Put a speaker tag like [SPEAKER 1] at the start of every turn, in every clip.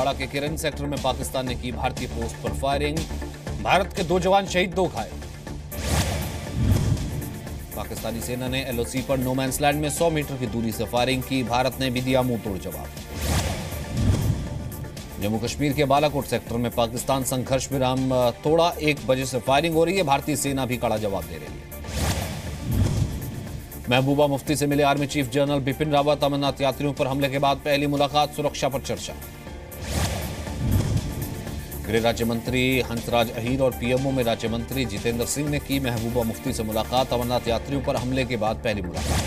[SPEAKER 1] कुपवाड़ा के किरण सेक्टर में पाकिस्तान ने की भारतीय पोस्ट पर फायरिंग। भारत के 2 जवान शहीद, 2 घायल। पाकिस्तानी सेना ने एलओसी पर नो मैंस लैंड में 100 मीटर की दूरी से फायरिंग की। भारत ने भी दिया मुंह तोड़ जवाब। जम्मू कश्मीर के बालाकोट सेक्टर में पाकिस्तान संघर्ष विराम तोड़ा। 1 बजे से फायरिंग हो रही है। भारतीय सेना भी कड़ा जवाब दे रही है। महबूबा मुफ्ती से मिले army chief general Bipin Rawat. Amarnath यात्रियों पर हमले के बाद पहली मुलाकात, सुरक्षा पर चर्चा। गृह राज्य मंत्री हंसराज अहीर और पीएमओ में राज्य मंत्री जितेंद्र सिंह ने की महबूबा मुफ्ती से मुलाकात। अमरनाथ यात्रियों पर हमले के बाद पहली मुलाकात।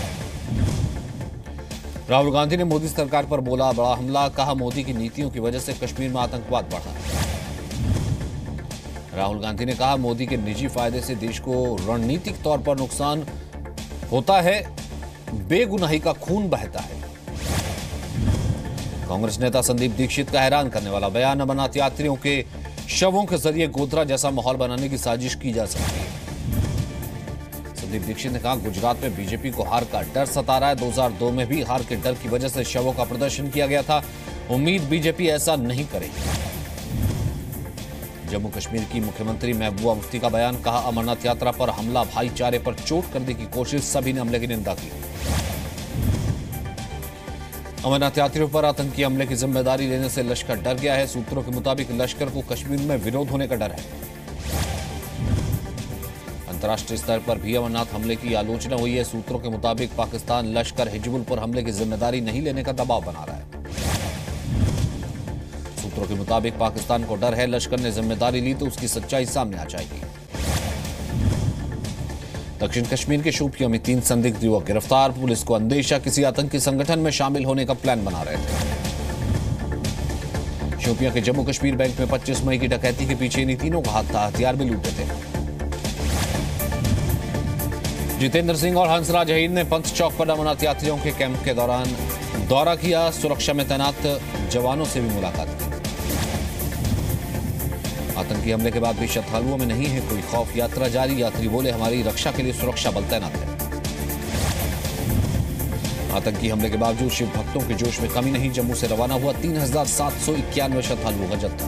[SPEAKER 1] राहुल गांधी ने मोदी सरकार पर बोला बड़ा हमला, कहा मोदी की नीतियों की वजह से कश्मीर में आतंकवाद बढ़ा। राहुल गांधी ने कहा मोदी के निजी फायदे से देश को रणनीतिक तौर पर नुकसान होता है, बेगुनाही का खून बहता है। कांग्रेस नेता संदीप दीक्षित का हैरान करने वाला बयान। अमरनाथ यात्रियों के शवों के जरिए गोधरा जैसा माहौल बनाने की साजिश की जा सकती है। संदीप दीक्षित ने कहा गुजरात में बीजेपी को हार का डर सता रहा है। 2002 में भी हार के डर की वजह से शवों का प्रदर्शन किया गया था। उम्मीद बीजेपी ऐसा नहीं करेगी। जम्मू कश्मीर की मुख्यमंत्री महबूबा मुफ्ती का बयान। कहा अमरनाथ यात्रा पर हमला भाईचारे पर चोट करने की कोशिश, सभी ने हमले की निंदा की। अमरनाथ यात्रियों पर आतंकी हमले की जिम्मेदारी लेने से लश्कर डर गया है। सूत्रों के मुताबिक लश्कर को कश्मीर में विरोध होने का डर है। अंतर्राष्ट्रीय स्तर पर भी अमरनाथ हमले की आलोचना हुई है। सूत्रों के मुताबिक पाकिस्तान लश्कर हिजबुल पर हमले की जिम्मेदारी नहीं लेने का दबाव बना रहा है। सूत्रों के मुताबिक पाकिस्तान को डर है लश्कर ने जिम्मेदारी ली तो उसकी सच्चाई सामने आ जाएगी। दक्षिण कश्मीर के शोपियां में 3 संदिग्ध युवक गिरफ्तार। पुलिस को अंदेशा किसी आतंकी संगठन में शामिल होने का प्लान बना रहे थे। शोपियां के जम्मू कश्मीर बैंक में 25 मई की डकैती के पीछे इन तीनों का हाथ था। हथियार भी लूटे थे। जितेंद्र सिंह और हंसराज अहीर ने पंथ चौक पर अमरनाथ यात्रियों के कैंप के दौरान दौरा किया। सुरक्षा में तैनात जवानों से भी मुलाकात की। आतंकी हमले के बाद भी श्रद्धालुओं में नहीं है कोई खौफ। यात्रा जारी। यात्री बोले हमारी रक्षा के लिए सुरक्षा बल तैनात है। आतंकी हमले के बावजूद शिव भक्तों के जोश में कमी नहीं। जम्मू से रवाना हुआ 3791 श्रद्धालुओं का जत्था।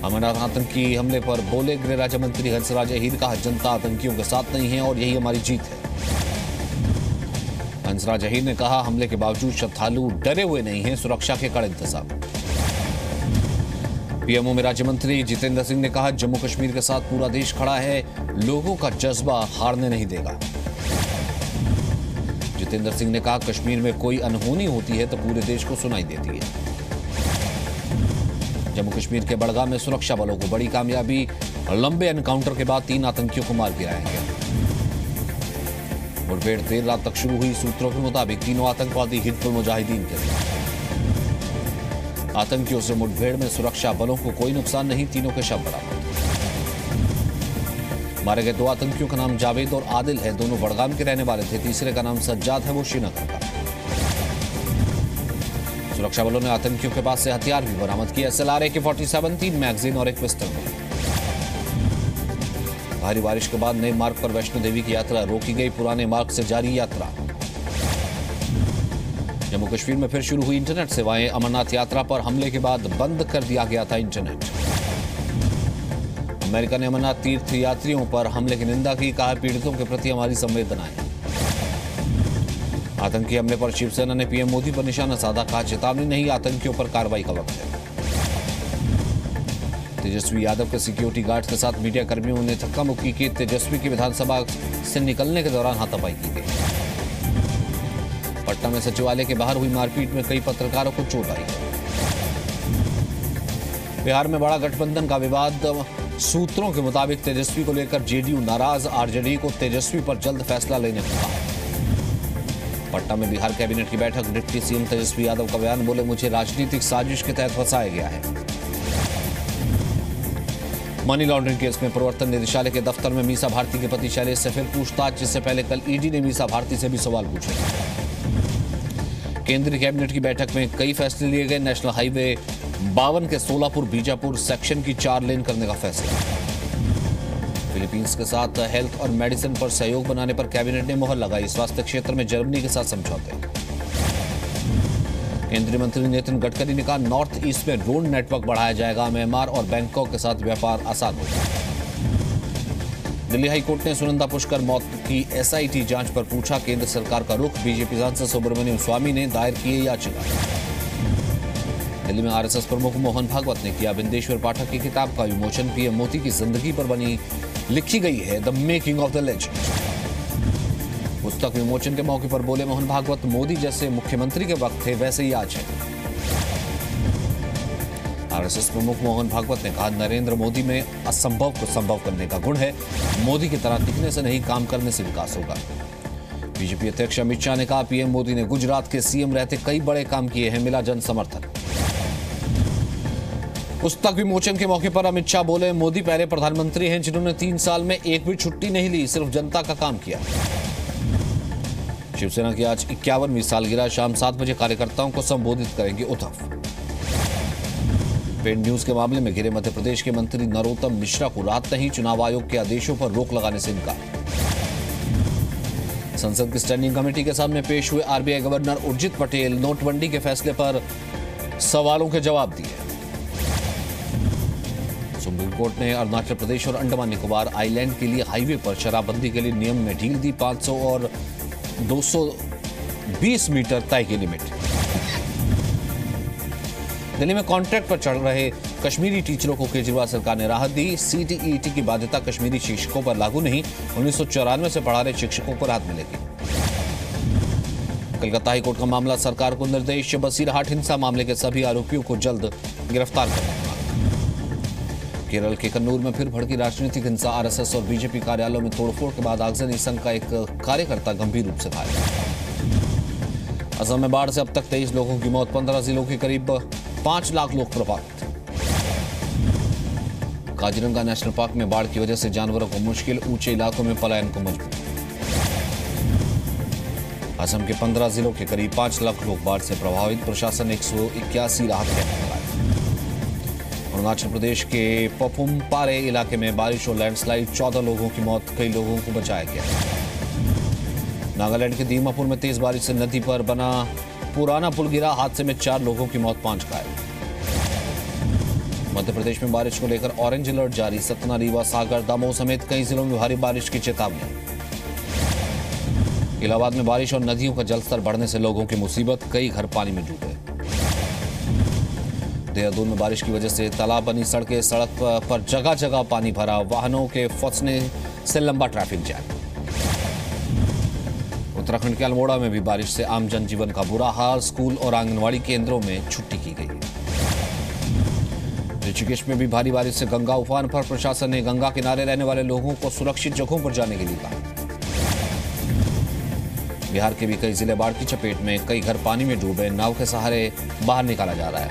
[SPEAKER 1] अमरनाथ आतंकी हमले पर बोले गृह राज्य मंत्री हंसराज अहीर। कहा जनता आतंकियों के साथ नहीं है और यही हमारी जीत है। हंसराज अहीर ने कहा हमले के बावजूद श्रद्धालु डरे हुए नहीं हैं, सुरक्षा के कड़े इंतजाम। पीएमओ में राज्य मंत्री जितेंद्र सिंह ने कहा जम्मू कश्मीर के साथ पूरा देश खड़ा है, लोगों का जज्बा हारने नहीं देगा। जितेंद्र सिंह ने कहा कश्मीर में कोई अनहोनी होती है तो पूरे देश को सुनाई देती है। जम्मू कश्मीर के बड़गाम में सुरक्षा बलों को बड़ी कामयाबी। लंबे एनकाउंटर के बाद 3 आतंकियों को मार गिराया गया। मुठभेड़ देर रात तक शुरू हुई। सूत्रों के मुताबिक तीनों आतंकवादी हिजबुल मुजाहिदीन के थे। आतंकियों से मुठभेड़ में सुरक्षा बलों को कोई नुकसान नहीं। तीनों के शव बरामद। मारे गए 2 आतंकियों का नाम जावेद और आदिल है। दोनों बड़गाम के रहने वाले थे। तीसरे का नाम सज्जाद है, वो श्रीनगर का। सुरक्षा बलों ने आतंकियों के पास से हथियार भी बरामद किए। SLR AK-47, 3 मैगजीन और 1 पिस्टल मिली। भारी बारिश के बाद नए मार्ग पर वैष्णो देवी की यात्रा रोकी गई। पुराने मार्ग से जारी यात्रा। जम्मू कश्मीर में फिर शुरू हुई इंटरनेट सेवाएं। अमरनाथ यात्रा पर हमले के बाद बंद कर दिया गया था इंटरनेट। अमेरिका ने अमरनाथ तीर्थ यात्रियों पर हमले की निंदा की। कहा पीड़ितों के प्रति हमारी संवेदनाएं। आतंकी हमले पर शिवसेना ने पीएम मोदी पर निशाना साधा। कहा चेतावनी नहीं, आतंकियों पर कार्रवाई का वक्त है। तेजस्वी यादव के सिक्योरिटी गार्ड्स के साथ मीडिया कर्मियों ने धक्का मुक्की की। तेजस्वी की विधानसभा से निकलने के दौरान हाथापाई की गई। पटना में सचिवालय के बाहर हुई मारपीट में कई पत्रकारों को चोट आई। बिहार में बड़ा गठबंधन का विवाद। सूत्रों के मुताबिक तेजस्वी को लेकर जेडीयू नाराज। आरजेडी को तेजस्वी पर जल्द फैसला लेने को कहा। पटना में बिहार कैबिनेट की बैठक। डिप्टी सीएम तेजस्वी यादव का बयान। बोले मुझे राजनीतिक साजिश के तहत फंसाया गया है। मनी लॉन्ड्रिंग केस में प्रवर्तन निदेशालय के दफ्तर में मीसा भारती के पति शैलेश से फिर पूछताछ। जिससे पहले कल ईडी ने मीसा भारती से भी सवाल पूछे। केंद्रीय कैबिनेट की बैठक में कई फैसले लिए गए। नेशनल हाईवे 52 के सोलापुर बीजापुर सेक्शन की 4 लेन करने का फैसला। फिलीपींस के साथ हेल्थ और मेडिसिन पर सहयोग बनाने पर कैबिनेट ने मुहर लगाई। स्वास्थ्य क्षेत्र में जर्मनी के साथ समझौते। केंद्रीय मंत्री नितिन गडकरी ने कहा, नॉर्थ ईस्ट में रोड नेटवर्क बढ़ाया जाएगा, म्यांमार और बैंकॉक के साथ व्यापार आसान होगा। दिल्ली हाईकोर्ट ने सुनंदा पुष्कर मौत की एसआईटी जांच पर पूछा केंद्र सरकार का रुख। बीजेपी सांसद सुब्रमण्यम स्वामी ने दायर की याचिका। दिल्ली में आरएसएस प्रमुख मोहन भागवत ने किया बिंदेश्वर पाठक की किताब का विमोचन। पीएम मोदी की जिंदगी पर बनी लिखी गई है the making of the legend. पुस्तक विमोचन के मौके पर बोले मोहन भागवत, मोदी जैसे मुख्यमंत्री के वक्त थे वैसे ही आज है। आरएसएस प्रमुख मोहन भागवत ने कहा, नरेंद्र मोदी में असंभव को संभव करने का गुण है। मोदी की तरह दिखने से नहीं, काम करने से विकास होगा। बीजेपी अध्यक्ष अमित शाह ने कहा, पीएम मोदी ने गुजरात के सीएम रहते कई बड़े काम किए हैं, मिला जन समर्थन। पुस्तक विमोचन के मौके पर अमित शाह बोले, मोदी पहले प्रधानमंत्री हैं जिन्होंने 3 साल में एक भी छुट्टी नहीं ली, सिर्फ जनता का काम किया। शिवसेना की आज 51वीं सालगिरह, शाम 7 बजे कार्यकर्ताओं को संबोधित करेंगे उद्धव। पेड न्यूज के मामले में घिरे मध्य प्रदेश के मंत्री नरोत्तम मिश्रा को राहत नहीं, चुनाव आयोग के आदेशों पर रोक लगाने से इनकार। संसद की स्टैंडिंग कमेटी के सामने पेश हुए आरबीआई गवर्नर उर्जित पटेल, नोटबंदी के फैसले पर सवालों के जवाब दिए। सुप्रीम कोर्ट ने अरुणाचल प्रदेश और अंडमान निकोबार आइलैंड के लिए हाईवे पर शराबबंदी के लिए नियम में ढील दी। 500 और 220 मीटर तय की लिमिट। दिल्ली में कॉन्ट्रैक्ट पर चढ़ रहे कश्मीरी टीचरों को केजरीवाल सरकार ने राहत दी। सीटीईटी की बाध्यता कश्मीरी शिक्षकों पर लागू नहीं, 1994 से पढ़ा रहे शिक्षकों को राहत मिलेगी। कलकत्ता हाईकोर्ट का मामला, सरकार को निर्देश, बसीरहाट हिंसा मामले के सभी आरोपियों को जल्द गिरफ्तार करने का। केरल के कन्नूर में फिर भड़की राजनीतिक हिंसा, आरएसएस और बीजेपी कार्यालयों में तोड़फोड़ के बाद आगजनी संघ का एक कार्यकर्ता गंभीर रूप से घायल। असम में बाढ़ से अब तक 23 लोगों की मौत, 15 जिलों के करीब 5 लाख लोग प्रभावित। काजीरंगा नेशनल पार्क में बाढ़ की वजह से जानवरों को मुश्किल, ऊंचे इलाकों में पलायन को मजबूर। असम के 15 जिलों के करीब 5 लाख लोग बाढ़ से प्रभावित, प्रशासन 181 राहत कैंप लगाए। अरुणाचल प्रदेश के पपुम पारे इलाके में बारिश और लैंडस्लाइड, 14 लोगों की मौत, कई लोगों को बचाया गया। नागालैंड के दीमापुर में तेज बारिश से नदी पर बना पुराना पुल गिरा, हादसे में 4 लोगों की मौत, 5 घायल। मध्य प्रदेश में बारिश को लेकर ऑरेंज अलर्ट जारी, सतना, रीवा, सागर, दमोह समेत कई जिलों में भारी बारिश की चेतावनी। इलाहाबाद में बारिश और नदियों का जलस्तर बढ़ने से लोगों की मुसीबत, कई घर पानी में डूबे। देहरादून में बारिश की वजह से तालाब बनी सड़कें, सड़क पर जगह जगह पानी भरा, वाहनों के फंसने से लंबा ट्रैफिक जाम। उत्तराखंड के अल्मोड़ा में भी बारिश से आम जनजीवन का बुरा हाल, स्कूल और आंगनवाड़ी केंद्रों में छुट्टी की गई। ऋषिकेश में भी भारी बारिश से गंगा उफान पर, प्रशासन ने गंगा किनारे रहने वाले लोगों को सुरक्षित जगहों पर जाने के लिए कहा। बिहार के भी कई जिले बाढ़ की चपेट में, कई घर पानी में डूबे, नाव के सहारे बाहर निकाला जा रहा है।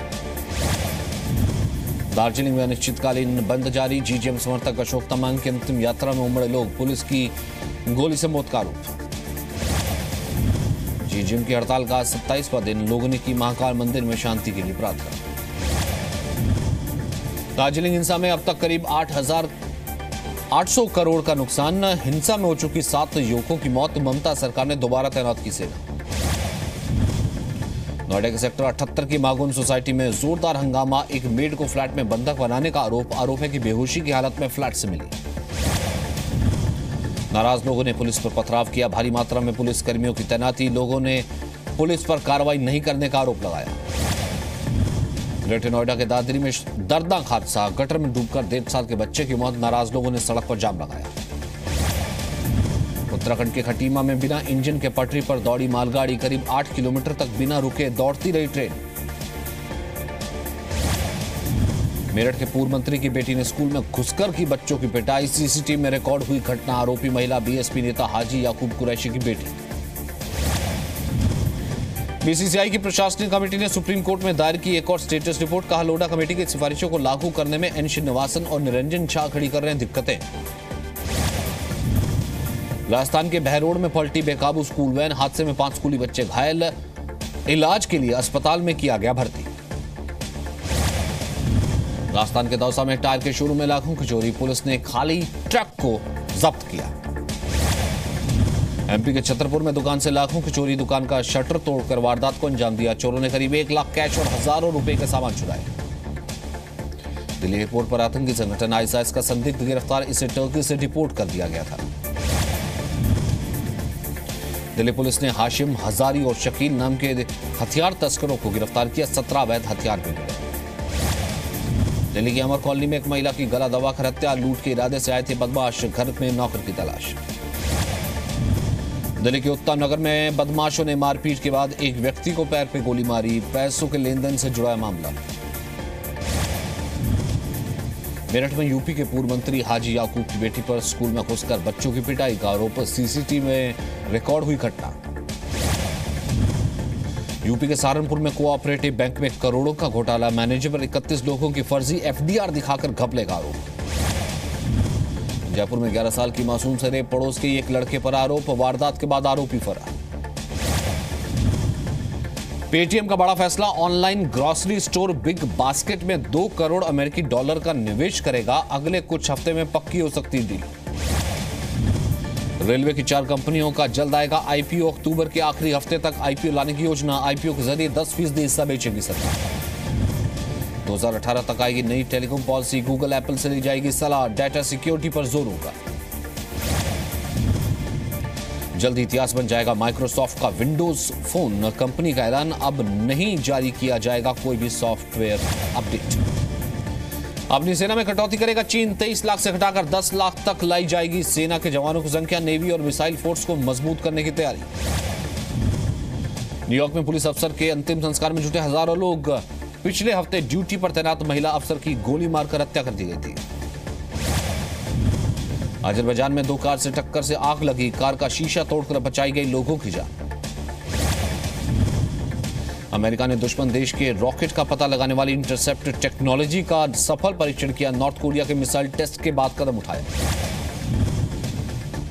[SPEAKER 1] दार्जिलिंग में अनिश्चितकालीन बंद जारी, जीजेएम समर्थक अशोक तमांग की अंतिम यात्रा में उमड़े लोग, पुलिस की गोली से मौत का आरोप। जीजेएम की हड़ताल का 27वां दिन, लोगों ने की महाकाल मंदिर में शांति के लिए प्रार्थना। दार्जिलिंग हिंसा में अब तक करीब 8,800 करोड़ का नुकसान, हिंसा में हो चुकी 7 युवकों की मौत, ममता सरकार ने दोबारा तैनात की सेना। नोएडा के सेक्टर 78 की मागुन सोसाइटी में जोरदार हंगामा, एक मेड को फ्लैट में बंधक बनाने का आरोप है कि बेहोशी की हालत में फ्लैट से मिली। नाराज लोगों ने पुलिस पर पथराव किया, भारी मात्रा में पुलिस कर्मियों की तैनाती, लोगों ने पुलिस पर कार्रवाई नहीं करने का आरोप लगाया। ग्रेटर नोएडा के दादरी में दर्दनाक हादसा, गटर में डूबकर 1.5 साल के बच्चे की मौत, नाराज लोगों ने सड़क पर जाम लगाया। उत्तराखंड के खटीमा में बिना इंजन के पटरी पर दौड़ी मालगाड़ी, करीब 8 किलोमीटर तक बिना रुके दौड़ती रही ट्रेन। मेरठ के पूर्व मंत्री की बेटी ने स्कूल में घुसकर की बच्चों की पिटाई, सीसीटीवी में रिकॉर्ड हुई घटना, आरोपी महिला बीएसपी नेता हाजी याकूब कुरैशी की बेटी। बीसीसीआई की प्रशासनिक कमेटी ने सुप्रीम कोर्ट में दायर की एक और स्टेटस रिपोर्ट, कहा लोढ़ा कमेटी की सिफारिशों को लागू करने में एन श्रीनिवासन और निरंजन झा खड़ी कर रहे हैं दिक्कतें। राजस्थान के बहरोड में पलटी बेकाबू स्कूल वैन, हादसे में 5 स्कूली बच्चे घायल, इलाज के लिए अस्पताल में किया गया भर्ती। राजस्थान के दौसा में टायर के शोरूम में लाखों की चोरी, पुलिस ने खाली ट्रक को जब्त किया। एमपी के छतरपुर में दुकान से लाखों की चोरी, दुकान का शटर तोड़कर वारदात को अंजाम दिया। चोरों ने करीब 1 लाख कैश और हजारों रुपए के सामान चुराए। दिल्ली एयरपोर्ट पर आतंकी संगठन आईएसआईएस का संदिग्ध गिरफ्तार, इसे टर्की से डिपोर्ट कर दिया गया था। दिल्ली पुलिस ने हाशिम हजारी और शकील नाम के हथियार तस्करों को गिरफ्तार किया। 17 अवैध हथियार भी मिले। दिल्ली की अमर कॉलोनी में एक महिला की गला दबाकर हत्या, लूट के इरादे से आए थे बदमाश, घर में नौकर की तलाश। दिल्ली के उत्तम नगर में बदमाशों ने मारपीट के बाद एक व्यक्ति को पैर पे गोली मारी, पैसों के लेन देन से जुड़ा मामला। मेरठ में यूपी के पूर्व मंत्री हाजी याकूब की बेटी पर स्कूल में घुसकर बच्चों की पिटाई का आरोप, सीसीटीवी में रिकॉर्ड हुई घटना। यूपी के सहारनपुर में कोऑपरेटिव बैंक में करोड़ों का घोटाला, मैनेजर पर 31 लोगों की फर्जी एफडीआर दिखाकर घपले का आरोप। जयपुर में 11 साल की मासूम से रेप, पड़ोस के एक लड़के पर आरोप, वारदात के बाद आरोपी फरार। पेटीएम का बड़ा फैसला, online grocery store big basket में $2 करोड़ अमेरिकी डॉलर का निवेश करेगा, अगले कुछ हफ्ते में पक्की हो सकती डील। रेलवे की 4 कंपनियों का जल्द आएगा आईपीओ, अक्टूबर के आखिरी हफ्ते तक आईपीओ लाने की योजना। आईपीओ के जरिए 10% हिस्सा बेचेगी सरकार। 2018 तक आएगी नई टेलीकॉम पॉलिसी, गूगल एप्पल से ली जाएगी सलाह, डाटा सिक्योरिटी पर जोर होगा। जल्द इतिहास बन जाएगा माइक्रोसॉफ्ट का विंडोज फोन, कंपनी का ऐलान, अब नहीं जारी किया जाएगा कोई भी सॉफ्टवेयर अपडेट। अपनी सेना में कटौती करेगा चीन, 23 लाख से घटाकर 10 लाख तक लाई जाएगी सेना के जवानों की संख्या। नेवी और मिसाइल फोर्स को मजबूत करने की तैयारी। न्यूयॉर्क में पुलिस अफसर के अंतिम संस्कार में जुटे हजारों लोग। पिछले हफ्ते ड्यूटी पर तैनात महिला अफसर की गोली मारकर हत्या कर दी गई थी। अजरबैजान में 2 कार से टक्कर से आग लगी, कार का शीशा तोड़कर बचाई गई लोगों की जान। अमेरिका ने दुश्मन देश के रॉकेट का पता लगाने वाली इंटरसेप्ट टेक्नोलॉजी का सफल परीक्षण किया, नॉर्थ कोरिया के मिसाइल टेस्ट के बाद कदम उठाया।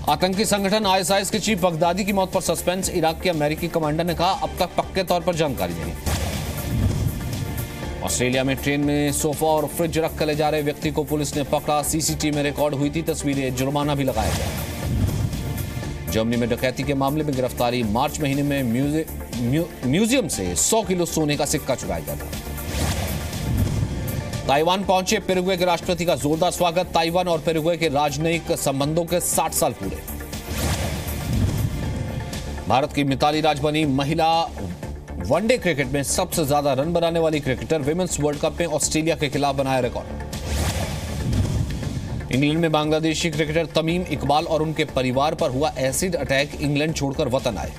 [SPEAKER 1] आतंकी संगठन आईएसआईएस के चीफ बगदादी की मौत पर सस्पेंस, इराक के अमेरिकी कमांडर ने कहा अब तक पक्के तौर पर जानकारी नहीं। ऑस्ट्रेलिया में ट्रेन में सोफा और फ्रिज रख कर ले जा रहे व्यक्ति को पुलिस ने पकड़ा, सीसीटीवी में रिकॉर्ड हुई थी तस्वीरें, जुर्माना भी लगाया गया। जर्मनी में डकैती के मामले में गिरफ्तारी, मार्च महीने में म्यूजियम से 100 किलो सोने का सिक्का चुराया गया था। ताइवान पहुंचे पेरुग्वे के राष्ट्रपति का जोरदार स्वागत, ताइवान और पेरुग्वे के राजनयिक संबंधों के 60 साल पूरे। भारत की मिताली राज बनी महिला वनडे क्रिकेट में सबसे ज्यादा रन बनाने वाली क्रिकेटर, विमेंस वर्ल्ड कप में ऑस्ट्रेलिया के खिलाफ बनाया रिकॉर्ड। इंग्लैंड में बांग्लादेशी क्रिकेटर तमीम इकबाल और उनके परिवार पर हुआ एसिड अटैक, इंग्लैंड छोड़कर वतन आए।